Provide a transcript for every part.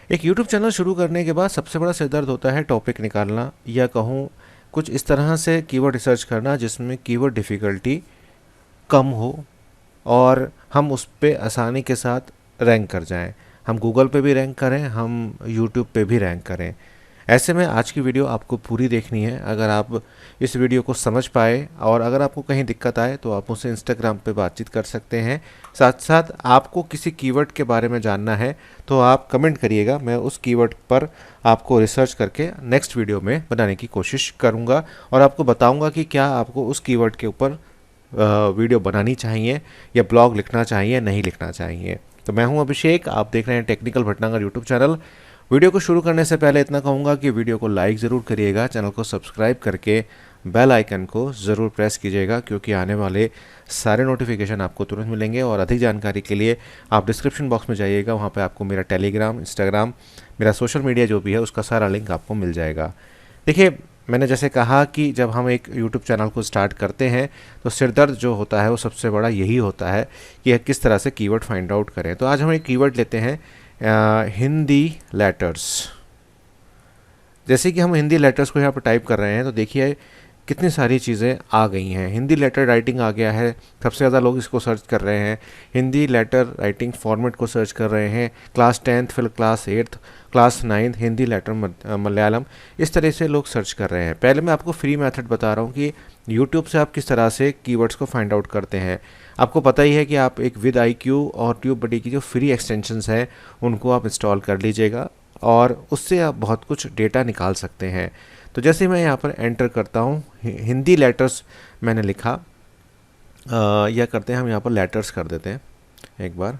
एक YouTube channel शुरू करने के बाद सबसे बड़ा सिरदर्द होता है टॉपिक निकालना, या कहूँ कुछ इस तरह से कीवर्ड रिसर्च करना जिसमें कीवर्ड डिफ़िकल्टी कम हो और हम उस पे आसानी के साथ रैंक कर जाएं। हम गूगल पे भी रैंक करें, हम यूट्यूब पे भी रैंक करें। ऐसे में आज की वीडियो आपको पूरी देखनी है। अगर आप इस वीडियो को समझ पाए और अगर आपको कहीं दिक्कत आए तो आप मुझसे इंस्टाग्राम पे बातचीत कर सकते हैं। साथ साथ आपको किसी कीवर्ड के बारे में जानना है तो आप कमेंट करिएगा, मैं उस कीवर्ड पर आपको रिसर्च करके नेक्स्ट वीडियो में बनाने की कोशिश करूँगा और आपको बताऊँगा कि क्या आपको उस कीवर्ड के ऊपर वीडियो बनानी चाहिए या ब्लॉग लिखना चाहिए, नहीं लिखना चाहिए। तो मैं हूं अभिषेक, आप देख रहे हैं technical Bhatnagar YouTube channel. Video को शुरू करने से पहले इतना कहूंगा कि वीडियो को लाइक ज़रूर करिएगा, चैनल को सब्सक्राइब करके बेल आइकन को ज़रूर प्रेस कीजिएगा क्योंकि आने वाले सारे नोटिफिकेशन आपको तुरंत मिलेंगे। और अधिक जानकारी के लिए आप डिस्क्रिप्शन बॉक्स में जाइएगा, वहाँ पर आपको मेरा टेलीग्राम, इंस्टाग्राम, मेरा सोशल मीडिया जो भी है उसका सारा लिंक आपको मिल जाएगा। देखिए, मैंने जैसे कहा कि जब हम एक YouTube चैनल को स्टार्ट करते हैं तो सिरदर्द जो होता है वो सबसे बड़ा यही होता है कि किस तरह से कीवर्ड फाइंड आउट करें। तो आज हम एक कीवर्ड लेते हैं हिंदी लेटर्स। जैसे कि हम हिंदी लेटर्स को यहाँ पर टाइप कर रहे हैं तो देखिए कितनी सारी चीज़ें आ गई हैं। हिंदी लेटर राइटिंग आ गया है, सबसे ज़्यादा लोग इसको सर्च कर रहे हैं। हिंदी लेटर राइटिंग फॉर्मेट को सर्च कर रहे हैं। क्लास 10th, फिर class 8th, class 9th, Hindi letter Malayalam, इस तरह से लोग सर्च कर रहे हैं। पहले मैं आपको फ्री मेथड बता रहा हूँ कि यूट्यूब से आप किस तरह से कीवर्ड्स को फाइंड आउट करते हैं। आपको पता ही है कि आप एक विद IQ और ट्यूबबडी की जो फ्री एक्सटेंशंस हैं उनको आप इंस्टॉल कर लीजिएगा और उससे आप बहुत कुछ डेटा निकाल सकते हैं। तो जैसे मैं यहाँ पर एंटर करता हूँ हिंदी लेटर्स मैंने लिखा, या करते हैं हम यहाँ पर लेटर्स कर देते हैं एक बार,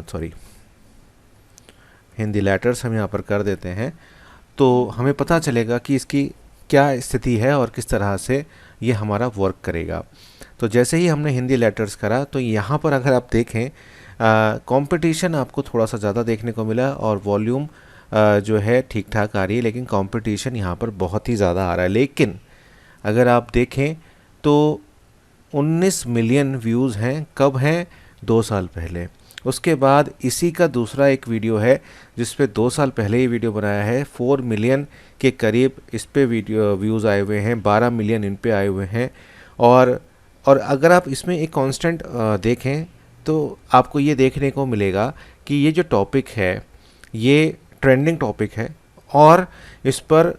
सॉरी हिंदी लेटर्स हम यहाँ पर कर देते हैं तो हमें पता चलेगा कि इसकी क्या स्थिति है और किस तरह से ये हमारा वर्क करेगा। तो जैसे ही हमने हिंदी लेटर्स करा तो यहाँ पर अगर आप देखें कंपटीशन आपको थोड़ा सा ज़्यादा देखने को मिला और वॉल्यूम जो है ठीक ठाक आ रही है, लेकिन कंपटीशन यहाँ पर बहुत ही ज़्यादा आ रहा है। लेकिन अगर आप देखें तो 19 मिलियन व्यूज़ हैं। कब हैं? 2 साल पहले। उसके बाद इसी का दूसरा एक वीडियो है जिस पे 2 साल पहले ही वीडियो बनाया है, 4 मिलियन के करीब इस पे वीडियो व्यूज़ आए हुए हैं, 12 मिलियन इन पे आए हुए हैं। और अगर आप इसमें एक कांस्टेंट देखें तो आपको ये देखने को मिलेगा कि ये जो टॉपिक है ये ट्रेंडिंग टॉपिक है और इस पर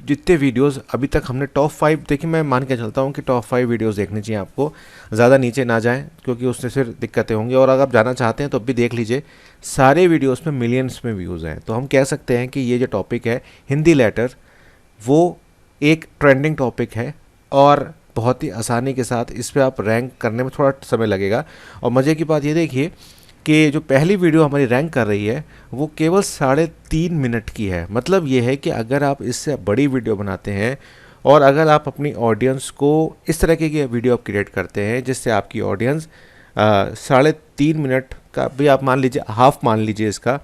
जितने वीडियोस अभी तक हमने टॉप 5, देखिए मैं मान के चलता हूँ कि टॉप 5 वीडियोस देखनी चाहिए आपको, ज़्यादा नीचे ना जाएं क्योंकि उससे फिर दिक्कतें होंगी। और अगर आप जाना चाहते हैं तो भी देख लीजिए, सारे वीडियोस में मिलियंस में व्यूज़ हैं। तो हम कह सकते हैं कि ये जो टॉपिक है हिंदी लेटर वो एक ट्रेंडिंग टॉपिक है और बहुत ही आसानी के साथ इस पर आप रैंक करने में थोड़ा समय लगेगा। और मज़े की बात ये देखिए कि जो पहली वीडियो हमारी रैंक कर रही है वो केवल 3.5 मिनट की है। मतलब ये है कि अगर आप इससे बड़ी वीडियो बनाते हैं और अगर आप अपनी ऑडियंस को इस तरह की वीडियो आप क्रिएट करते हैं जिससे आपकी ऑडियंस 3.5 मिनट का भी आप मान लीजिए, हाफ मान लीजिए इसका,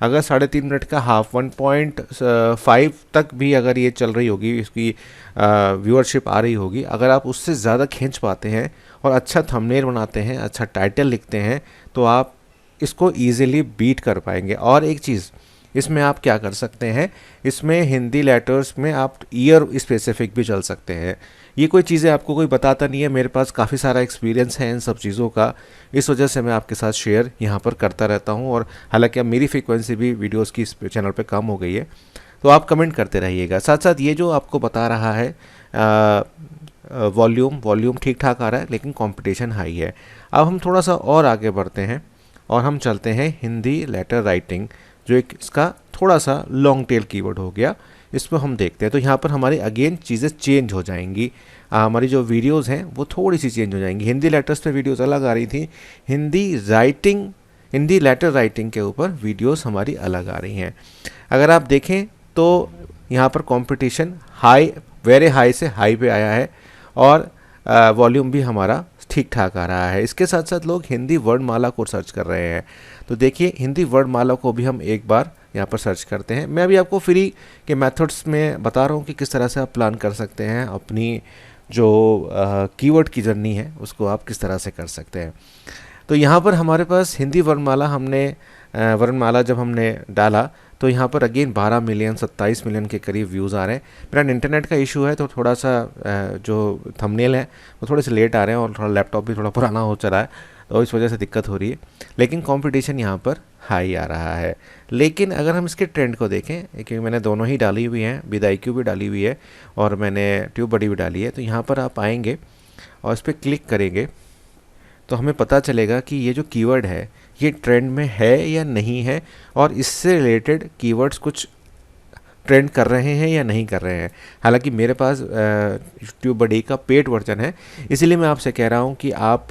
अगर 3.5 मिनट का हाफ 1.5 तक भी अगर ये चल रही होगी, इसकी व्यूअरशिप आ रही होगी, अगर आप उससे ज़्यादा खींच पाते हैं और अच्छा थंबनेल बनाते हैं, अच्छा टाइटल लिखते हैं तो आप इसको ईज़िली बीट कर पाएंगे। और एक चीज़ इसमें आप क्या कर सकते हैं, इसमें हिंदी लेटर्स में आप ईयर स्पेसिफिक भी चल सकते हैं। ये कोई चीज़ें आपको कोई बताता नहीं है, मेरे पास काफ़ी सारा एक्सपीरियंस है इन सब चीज़ों का, इस वजह से मैं आपके साथ शेयर यहाँ पर करता रहता हूँ। और हालांकि अब मेरी फ्रीक्वेंसी भी वीडियोस की इस चैनल पे कम हो गई है, तो आप कमेंट करते रहिएगा। साथ साथ ये जो आपको बता रहा है वॉल्यूम ठीक ठाक आ रहा है लेकिन कंपटीशन हाई है। अब हम थोड़ा सा और आगे बढ़ते हैं और हम चलते हैं हिंदी लेटर राइटिंग, जो एक इसका थोड़ा सा लॉन्ग टेल कीवर्ड हो गया, इस पर हम देखते हैं। तो यहाँ पर हमारी अगेन चीज़ें चेंज हो जाएंगी, हमारी जो वीडियोस हैं वो थोड़ी सी चेंज हो जाएंगी। हिंदी लेटर्स पे वीडियोस अलग आ रही थी, हिंदी लेटर राइटिंग के ऊपर वीडियोस हमारी अलग आ रही हैं। अगर आप देखें तो यहाँ पर कंपटीशन हाई, वेरी हाई से हाई पे आया है और वॉल्यूम भी हमारा ठीक ठाक आ रहा है। इसके साथ साथ लोग हिंदी वर्णमाला को सर्च कर रहे हैं। तो देखिए हिंदी वर्णमाला को भी हम एक बार यहाँ पर सर्च करते हैं। मैं अभी आपको फ्री के मेथड्स में बता रहा हूँ कि किस तरह से आप प्लान कर सकते हैं, अपनी जो कीवर्ड की जर्नी है उसको आप किस तरह से कर सकते हैं। तो यहाँ पर हमारे पास हिंदी वर्णमाला हमने वर्णमाला जब हमने डाला तो यहाँ पर अगेन 12 मिलियन 27 मिलियन के करीब व्यूज़ आ रहे हैं। मेरा इंटरनेट का इशू है तो थोड़ा सा जो थंबनेल है वो थोड़े से लेट आ रहे हैं और थोड़ा लैपटॉप भी थोड़ा पुराना हो चला है तो इस वजह से दिक्कत हो रही है, लेकिन कंपटीशन यहाँ पर हाई आ रहा है। लेकिन अगर हम इसके ट्रेंड को देखें, क्योंकि मैंने दोनों ही डाली हुई हैं, विद IQ भी डाली हुई है और मैंने ट्यूब बडी भी डाली है, तो यहाँ पर आप आएंगे और इस पर क्लिक करेंगे तो हमें पता चलेगा कि ये जो कीवर्ड है ये ट्रेंड में है या नहीं है और इससे रिलेटेड कीवर्ड्स कुछ ट्रेंड कर रहे हैं या नहीं कर रहे हैं। हालांकि मेरे पास ट्यूब बडी का पेड वर्जन है, इसीलिए मैं आपसे कह रहा हूँ कि आप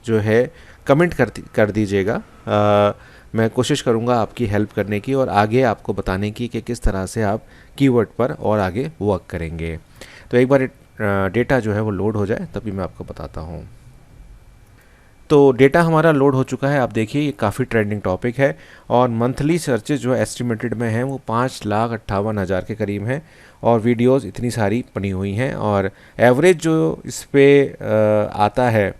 जो है कमेंट कर दीजिएगा। मैं कोशिश करूँगा आपकी हेल्प करने की और आगे आपको बताने की कि किस तरह से आप कीवर्ड पर और आगे वर्क करेंगे। तो एक बार डेटा जो है वो लोड हो जाए तभी मैं आपको बताता हूँ। तो डेटा हमारा लोड हो चुका है। आप देखिए ये काफ़ी ट्रेंडिंग टॉपिक है और मंथली सर्चेज जो एस्टिमेटेड में हैं वो 5,58,000 के करीब हैं और वीडियोस इतनी सारी बनी हुई हैं और एवरेज जो इस पर आता है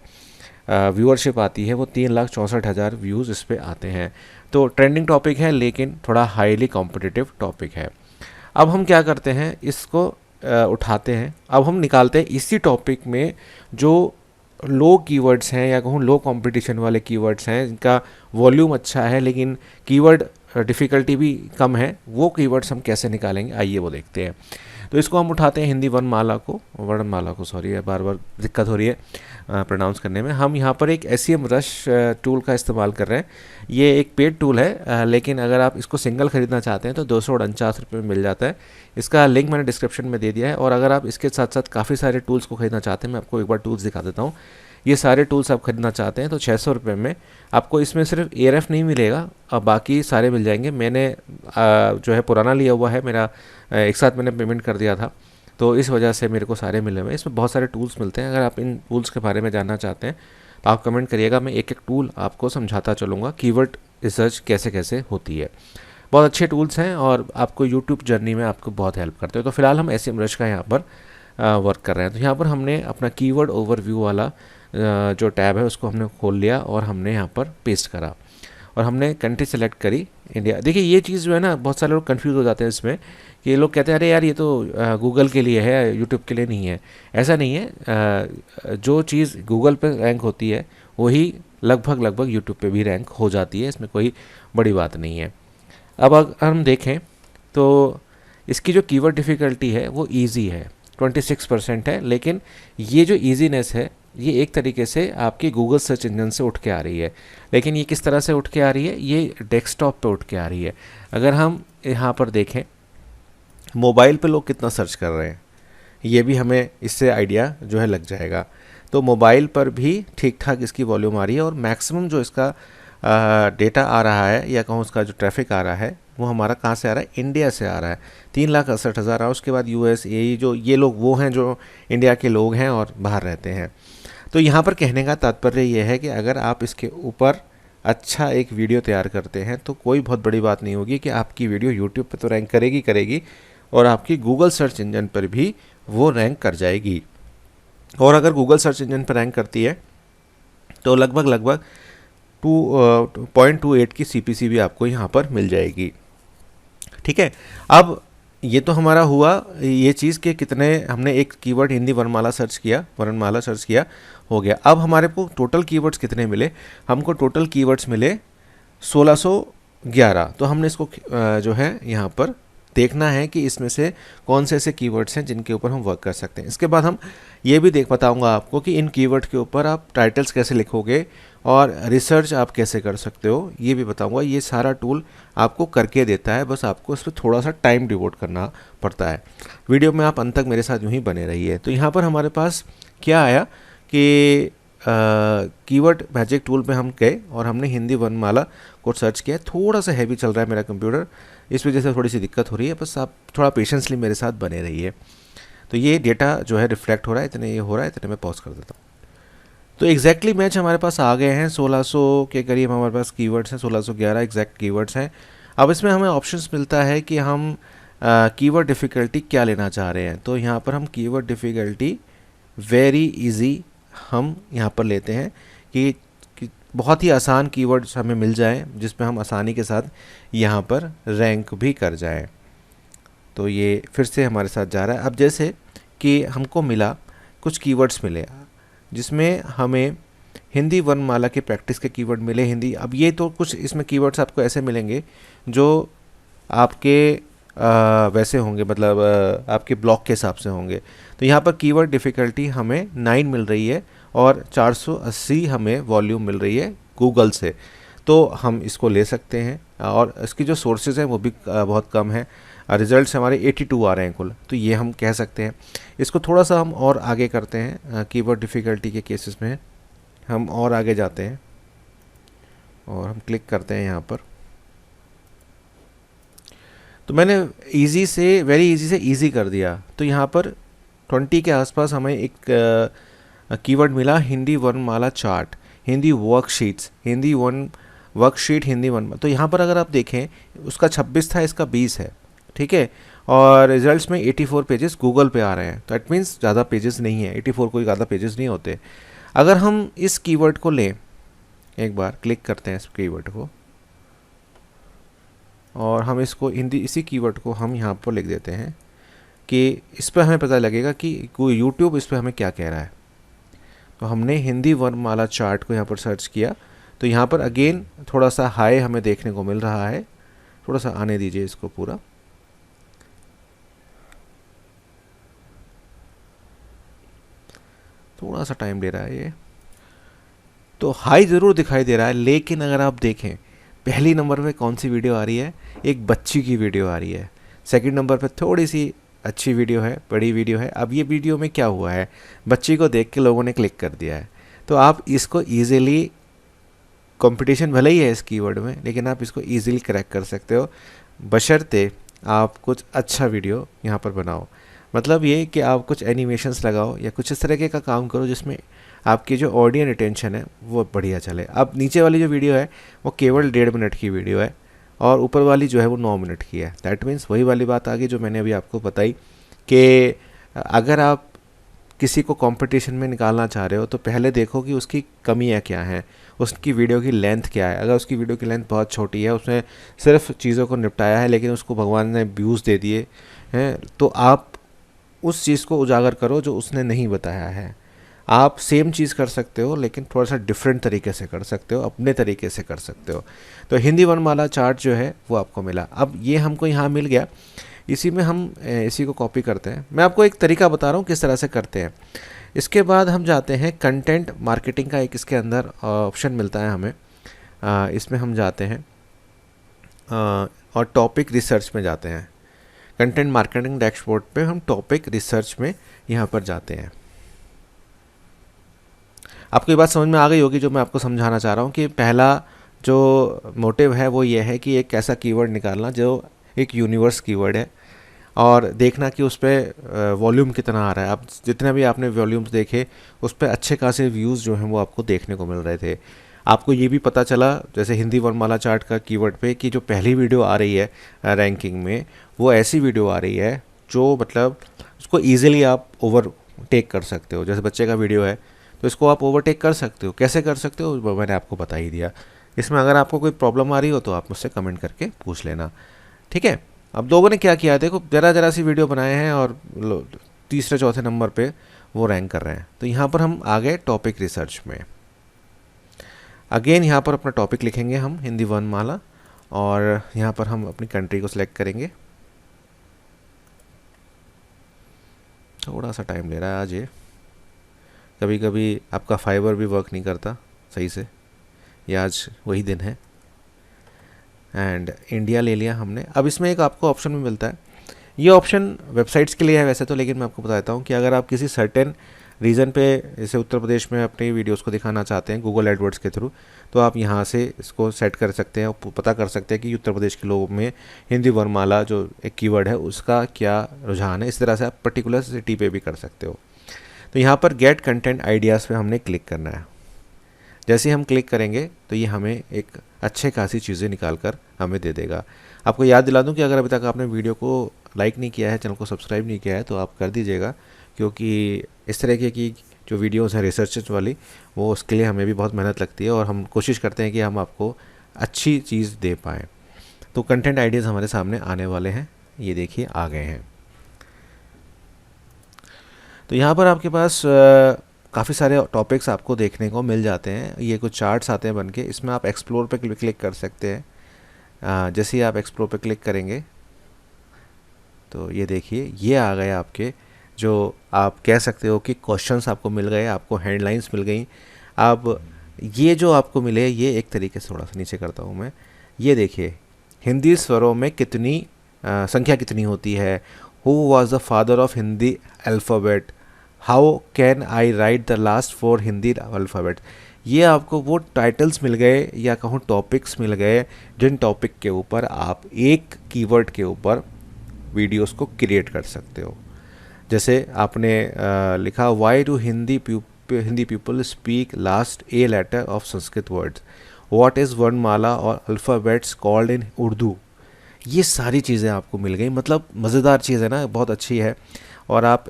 व्यूअरशिप आती है वो 3,64,000 व्यूज़ इस पर आते हैं। तो ट्रेंडिंग टॉपिक है लेकिन थोड़ा हाईली कॉम्पिटिटिव टॉपिक है। अब हम क्या करते हैं, इसको उठाते हैं, अब हम निकालते हैं इसी टॉपिक में जो लो कीवर्ड्स हैं या कहूँ लो कंपटीशन वाले कीवर्ड्स हैं जिनका वॉल्यूम अच्छा है लेकिन कीवर्ड डिफ़िकल्टी भी कम है, वो कीवर्ड्स हम कैसे निकालेंगे आइए वो देखते हैं। तो इसको हम उठाते हैं हिंदी वर्णमाला को सॉरी बार बार दिक्कत हो रही है प्रोनाउंस करने में। हम यहाँ पर एक SEM रश टूल का इस्तेमाल कर रहे हैं। ये एक पेड टूल है लेकिन अगर आप इसको सिंगल ख़रीदना चाहते हैं तो 249 रुपये में मिल जाता है। इसका लिंक मैंने डिस्क्रिप्शन में दे दिया है और अगर आप इसके साथ साथ काफ़ी सारे टूल्स को खरीदना चाहते हैं, मैं आपको एक बार टूल्स दिखा देता हूँ। ये सारे टूल्स आप खरीदना चाहते हैं तो 600 रुपये में आपको इसमें सिर्फ ARF नहीं मिलेगा और बाकी सारे मिल जाएंगे। मैंने जो है पुराना लिया हुआ है, मेरा एक साथ मैंने पेमेंट कर दिया था तो इस वजह से मेरे को सारे मिले हुए हैं। इसमें बहुत सारे टूल्स मिलते हैं। अगर आप इन टूल्स के बारे में जानना चाहते हैं तो आप कमेंट करिएगा, मैं एक एक टूल आपको समझाता चलूँगा कीवर्ड रिसर्च कैसे कैसे होती है। बहुत अच्छे टूल्स हैं और आपको यूट्यूब जर्नी में आपको बहुत हेल्प करते हैं। तो फिलहाल हम SEM रश का यहाँ पर वर्क कर रहे हैं। तो यहाँ पर हमने अपना कीवर्ड ओवरव्यू वाला जो टैब है उसको हमने खोल लिया और हमने यहाँ पर पेस्ट करा और हमने कंट्री सेलेक्ट करी इंडिया। देखिए ये चीज़ जो है ना, बहुत सारे लोग कंफ्यूज हो जाते हैं इसमें कि ये लोग कहते हैं अरे यार ये तो गूगल के लिए है, यूट्यूब के लिए नहीं है। ऐसा नहीं है, जो चीज़ गूगल पे रैंक होती है वही लगभग यूट्यूब पे भी रैंक हो जाती है, इसमें कोई बड़ी बात नहीं है। अब अगर हम देखें तो इसकी जो कीवर्ड डिफ़िकल्टी है वो ईजी है, 26% है, लेकिन ये जो ईजीनेस है ये एक तरीके से आपकी गूगल सर्च इंजन से उठ के आ रही है। लेकिन ये किस तरह से उठ के आ रही है, ये डेस्कटॉप पे उठ के आ रही है। अगर हम यहाँ पर देखें मोबाइल पे लोग कितना सर्च कर रहे हैं ये भी हमें इससे आइडिया जो है लग जाएगा। तो मोबाइल पर भी ठीक ठाक इसकी वॉल्यूम आ रही है और मैक्सिमम जो इसका डेटा आ रहा है या कहूँ उसका जो ट्रैफिक आ रहा है वो हमारा कहाँ से आ रहा है, इंडिया से आ रहा है। 3,68,000 आ, उसके बाद US AE जो ये लोग वो हैं जो इंडिया के लोग हैं और बाहर रहते हैं। तो यहाँ पर कहने का तात्पर्य ये है कि अगर आप इसके ऊपर अच्छा एक वीडियो तैयार करते हैं तो कोई बहुत बड़ी बात नहीं होगी कि आपकी वीडियो यूट्यूब पे तो रैंक करेगी और आपकी गूगल सर्च इंजन पर भी वो रैंक कर जाएगी। और अगर गूगल सर्च इंजन पर रैंक करती है तो लगभग 2.28 की CPC भी आपको यहाँ पर मिल जाएगी। ठीक है, अब ये तो हमारा हुआ ये चीज़ कि कितने हमने एक कीवर्ड हिंदी वर्णमाला सर्च किया हो गया। अब हमारे को टोटल कीवर्ड्स कितने मिले, हमको टोटल कीवर्ड्स मिले 1611। तो हमने इसको जो है यहाँ पर देखना है कि इसमें से कौन से ऐसे कीवर्ड्स हैं जिनके ऊपर हम वर्क कर सकते हैं। इसके बाद हम ये भी बताऊंगा आपको कि इन कीवर्ड के ऊपर आप टाइटल्स कैसे लिखोगे और रिसर्च आप कैसे कर सकते हो ये भी बताऊंगा। ये सारा टूल आपको करके देता है, बस आपको इस पर थोड़ा सा टाइम डिवोट करना पड़ता है। वीडियो में आप अंत तक मेरे साथ यूँ ही बने रहिए। तो यहाँ पर हमारे पास क्या आया कि कीवर्ड मैजिक टूल पे हम गए और हमने हिंदी वर्णमाला को सर्च किया। थोड़ा सा हैवी चल रहा है मेरा कंप्यूटर, इस वजह से थोड़ी सी दिक्कत हो रही है, बस आप थोड़ा पेशेंसली मेरे साथ बने रहिए। तो ये डेटा जो है रिफ्लेक्ट हो रहा है, इतने ये हो रहा है, इतने मैं पॉज कर देता हूँ। तो एग्जैक्टली मैच हमारे पास आ गए हैं, 1600 के करीब हमारे पास कीवर्ड्स हैं, 1611 एग्जैक्ट कीवर्ड्स हैं। अब इसमें हमें ऑप्शंस मिलता है कि हम कीवर्ड डिफ़िकल्टी क्या लेना चाह रहे हैं। तो यहाँ पर हम कीवर्ड डिफ़िकल्टी वेरी इजी हम यहाँ पर लेते हैं कि बहुत ही आसान कीवर्ड्स हमें मिल जाएं जिसमें हम आसानी के साथ यहाँ पर रैंक भी कर जाएं। तो ये फिर से हमारे साथ जा रहा है। अब जैसे कि हमको मिला कुछ कीवर्ड्स मिले जिसमें हमें हिंदी वर्णमाला के प्रैक्टिस के कीवर्ड मिले हिंदी। अब ये तो कुछ इसमें कीवर्ड्स आपको ऐसे मिलेंगे जो आपके वैसे होंगे, मतलब आपके ब्लॉक के हिसाब से होंगे। तो यहाँ पर कीवर्ड डिफ़िकल्टी हमें 9 मिल रही है और 480 हमें वॉल्यूम मिल रही है गूगल से। तो हम इसको ले सकते हैं और इसकी जो सोर्सेज हैं वो भी बहुत कम है। रिजल्ट्स हमारे 82 आ रहे हैं कुल, तो ये हम कह सकते हैं। इसको थोड़ा सा हम और आगे करते हैं, कीवर्ड डिफ़िकल्टी के केसेस में हम और आगे जाते हैं और हम क्लिक करते हैं यहाँ पर। तो मैंने इजी से वेरी इजी से इजी कर दिया। तो यहाँ पर 20 के आसपास हमें एक कीवर्ड मिला, हिंदी वर्णमाला chart, Hindi worksheets, Hindi worksheet, Hindi one. तो यहाँ पर अगर आप देखें उसका 26 था, इसका 20 है, ठीक है। और रिजल्ट्स में 84 पेजेस गूगल पे आ रहे हैं। तो इट मीन्स ज़्यादा पेजेस नहीं है, 84 कोई ज़्यादा पेजेस नहीं होते। अगर हम इस कीवर्ड को लें, एक बार क्लिक करते हैं इस कीवर्ड को और हम इसको हिंदी, इसी कीवर्ड को हम यहाँ पर लिख देते हैं कि इस पर हमें पता लगेगा कि कोई यूट्यूब इस पर हमें क्या कह रहा है। तो हमने हिंदी वर्णमाला चार्ट को यहाँ पर सर्च किया। तो यहाँ पर अगेन थोड़ा सा हाई हमें देखने को मिल रहा है। थोड़ा सा आने दीजिए इसको पूरा। थोड़ा सा टाइम ले रहा है ये। तो हाई ज़रूर दिखाई दे रहा है, लेकिन अगर आप देखें पहली नंबर पे कौन सी वीडियो आ रही है, एक बच्ची की वीडियो आ रही है। सेकंड नंबर पे थोड़ी सी अच्छी वीडियो है, बड़ी वीडियो है। अब ये वीडियो में क्या हुआ है, बच्ची को देख के लोगों ने क्लिक कर दिया है। तो आप इसको ईजिली, कंपटीशन भले ही है इस कीवर्ड में, लेकिन आप इसको ईजिली क्रैक कर सकते हो, बशर्ते आप कुछ अच्छा वीडियो यहाँ पर बनाओ। मतलब ये कि आप कुछ एनिमेशंस लगाओ या कुछ इस तरीके का काम करो जिसमें आपकी जो ऑडियंस रिटेंशन है वो बढ़िया चले। अब नीचे वाली जो वीडियो है वो केवल 1.5 मिनट की वीडियो है और ऊपर वाली जो है वो 9 मिनट की है। दैट मीन्स वही वाली बात आ गई जो मैंने अभी आपको बताई कि अगर आप किसी को कंपटीशन में निकालना चाह रहे हो तो पहले देखो कि उसकी कमियां क्या हैं, उसकी वीडियो की लेंथ क्या है। अगर उसकी वीडियो की लेंथ बहुत छोटी है, उसने सिर्फ चीज़ों को निपटाया है लेकिन उसको भगवान ने व्यूज़ दे दिए हैं, तो आप उस चीज़ को उजागर करो जो उसने नहीं बताया है। आप सेम चीज़ कर सकते हो लेकिन थोड़ा सा डिफरेंट तरीके से कर सकते हो, अपने तरीके से कर सकते हो। तो हिंदी वर्णमाला चार्ट जो है वो आपको मिला। अब ये हमको यहाँ मिल गया, इसी में हम इसी को कॉपी करते हैं। मैं आपको एक तरीका बता रहा हूँ किस तरह से करते हैं। इसके बाद हम जाते हैं कंटेंट मार्केटिंग का, एक इसके अंदर ऑप्शन मिलता है हमें। इसमें हम जाते हैं और टॉपिक रिसर्च में जाते हैं। कंटेंट मार्केटिंग डैशबोर्ड पे हम टॉपिक रिसर्च में यहाँ पर जाते हैं। आपको ये बात समझ में आ गई होगी जो मैं आपको समझाना चाह रहा हूँ कि पहला जो मोटिव है वो ये है कि एक ऐसा कीवर्ड निकालना जो एक यूनिवर्स कीवर्ड है और देखना कि उस पर वॉल्यूम कितना आ रहा है। अब जितने भी आपने वॉल्यूम्स देखे उस पर अच्छे खासे व्यूज़ जो हैं वो आपको देखने को मिल रहे थे। आपको ये भी पता चला जैसे हिंदी वर्णमाला चार्ट का कीवर्ड पे कि जो पहली वीडियो आ रही है रैंकिंग में वो ऐसी वीडियो आ रही है जो मतलब उसको ईजिली आप ओवरटेक कर सकते हो। जैसे बच्चे का वीडियो है तो इसको आप ओवरटेक कर सकते हो। कैसे कर सकते हो वो मैंने आपको बता ही दिया। इसमें अगर आपको कोई प्रॉब्लम आ रही हो तो आप मुझसे कमेंट करके पूछ लेना, ठीक है। अब लोगों ने क्या किया, देखो ज़रा सी वीडियो बनाए हैं और तीसरे चौथे नंबर पे वो रैंक कर रहे हैं। तो यहाँ पर हम आ गए टॉपिक रिसर्च में। अगेन यहाँ पर अपना टॉपिक लिखेंगे हम हिंदी वर्णमाला और यहाँ पर हम अपनी कंट्री को सिलेक्ट करेंगे। थोड़ा सा टाइम ले रहा है आज ये, कभी कभी आपका फाइबर भी वर्क नहीं करता सही से, ये आज वही दिन है। एंड इंडिया ले लिया हमने। अब इसमें एक आपको ऑप्शन भी मिलता है, ये ऑप्शन वेबसाइट्स के लिए है वैसे तो, लेकिन मैं आपको बता देता हूँ कि अगर आप किसी सर्टेन रीजन पे जैसे उत्तर प्रदेश में अपनी वीडियोस को दिखाना चाहते हैं गूगल एडवर्ड्स के थ्रू, तो आप यहाँ से इसको सेट कर सकते हैं और पता कर सकते हैं कि उत्तर प्रदेश के लोगों में हिंदी वर्णमाला जो एक कीवर्ड है उसका क्या रुझान है। इस तरह से आप पर्टिकुलर सिटी पे भी कर सकते हो। तो यहाँ पर गेट कंटेंट आइडियाज़ पे हमने क्लिक करना है। जैसे ही हम क्लिक करेंगे तो ये हमें एक अच्छे खासी चीज़ें निकाल कर हमें दे देगा। आपको याद दिला दूं कि अगर अभी तक आपने वीडियो को लाइक नहीं किया है, चैनल को सब्सक्राइब नहीं किया है तो आप कर दीजिएगा, क्योंकि इस तरीके की जो वीडियोस हैं रिसर्च वाली, वो उसके लिए हमें भी बहुत मेहनत लगती है और हम कोशिश करते हैं कि हम आपको अच्छी चीज़ दे पाएँ। तो कंटेंट आइडियाज़ हमारे सामने आने वाले हैं, ये देखिए आ गए हैं। तो यहाँ पर आपके पास काफ़ी सारे टॉपिक्स आपको देखने को मिल जाते हैं। ये कुछ चार्ट्स आते हैं बन के, इसमें आप एक्सप्लोर पे क्लिक कर सकते हैं। जैसे ही आप एक्सप्लोर पे क्लिक करेंगे तो ये देखिए ये आ गए आपके, जो आप कह सकते हो कि क्वेश्चंस आपको मिल गए, आपको हेडलाइंस मिल गई। अब ये जो आपको मिले, ये एक तरीके से थोड़ा सा नीचे करता हूँ मैं, ये देखिए हिंदी स्वरों में कितनी संख्या कितनी होती है, who was the father of Hindi alphabet, how can I right the last 4 Hindi alphabet. ये आपको वो टाइटल्स मिल गए या कहूँ टॉपिक्स मिल गए जिन टॉपिक के ऊपर आप एक कीवर्ड के ऊपर वीडियोस को क्रिएट कर सकते हो। जैसे आपने लिखा why do Hindi people speak last a letter of Sanskrit words, what is वर्णमाला और अल्फ़ाबेट्स कॉल्ड इन उर्दू। ये सारी चीज़ें आपको मिल गई, मतलब मज़ेदार चीज़ है ना, बहुत अच्छी है। और आप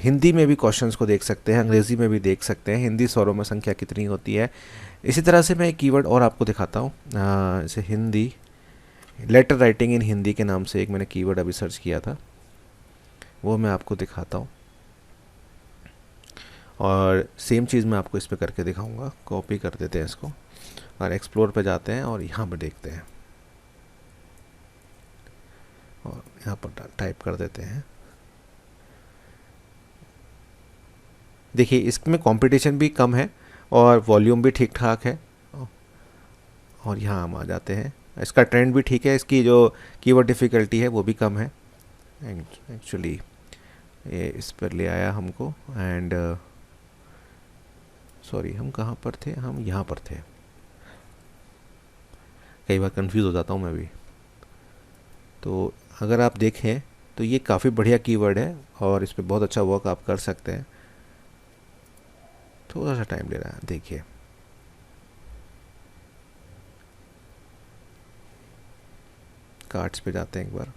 हिंदी में भी क्वेश्चंस को देख सकते हैं, अंग्रेज़ी में भी देख सकते हैं, हिंदी स्वरों में संख्या कितनी होती है। इसी तरह से मैं एक कीवर्ड और आपको दिखाता हूँ, जैसे Hindi letter writing in Hindi के नाम से एक मैंने कीवर्ड अभी सर्च किया था, वो मैं आपको दिखाता हूँ। और सेम चीज़ मैं आपको इस पर करके दिखाऊंगा। कॉपी कर देते हैं इसको और एक्सप्लोर पे जाते हैं और यहाँ पर देखते हैं और यहाँ पर टाइप कर देते हैं। देखिए इसमें कंपटीशन भी कम है और वॉल्यूम भी ठीक ठाक है। और यहाँ हम आ जाते हैं, इसका ट्रेंड भी ठीक है, इसकी जो कीवर्ड डिफ़िकल्टी है वो भी कम है। एक्चुअली ये इस पर ले आया हमको, एंड सॉरी हम कहाँ पर थे, हम यहाँ पर थे, कई बार कंफ्यूज हो जाता हूँ मैं भी। तो अगर आप देखें तो ये काफ़ी बढ़िया कीवर्ड है और इस पर बहुत अच्छा वर्क आप कर सकते हैं। थोड़ा सा टाइम ले रहा है, देखिए कार्ड्स पे जाते हैं एक बार।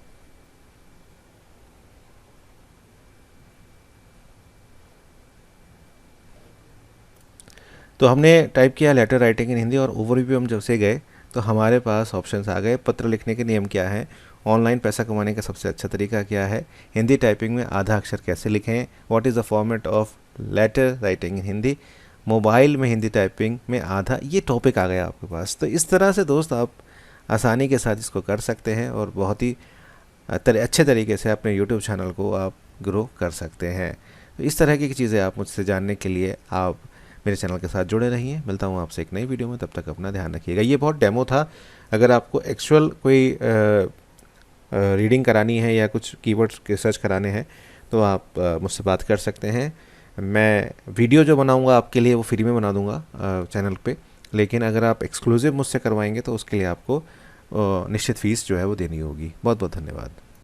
तो हमने टाइप किया लेटर राइटिंग इन हिंदी और ओवरव्यू पे हम जब से गए तो हमारे पास ऑप्शंस आ गए। पत्र लिखने के नियम क्या है, ऑनलाइन पैसा कमाने का सबसे अच्छा तरीका क्या है, हिंदी टाइपिंग में आधा अक्षर कैसे लिखें, what is the format of letter writing in Hindi, mobile में हिंदी टाइपिंग में आधा, ये टॉपिक आ गया आपके पास। तो इस तरह से दोस्त आप आसानी के साथ इसको कर सकते हैं और बहुत ही अच्छे तरीके से अपने यूट्यूब चैनल को आप ग्रो कर सकते हैं। तो इस तरह की चीज़ें आप मुझसे जानने के लिए आप मेरे चैनल के साथ जुड़े रहिए। मिलता हूँ आपसे एक नई वीडियो में, तब तक अपना ध्यान रखिएगा। ये बहुत डेमो था, अगर आपको एक्चुअल कोई रीडिंग करानी है या कुछ कीवर्ड्स के सर्च कराने हैं तो आप मुझसे बात कर सकते हैं। मैं वीडियो जो बनाऊंगा आपके लिए वो फ्री में बना दूंगा चैनल पे, लेकिन अगर आप एक्सक्लूसिव मुझसे करवाएंगे तो उसके लिए आपको निश्चित फ़ीस जो है वो देनी होगी। बहुत बहुत धन्यवाद।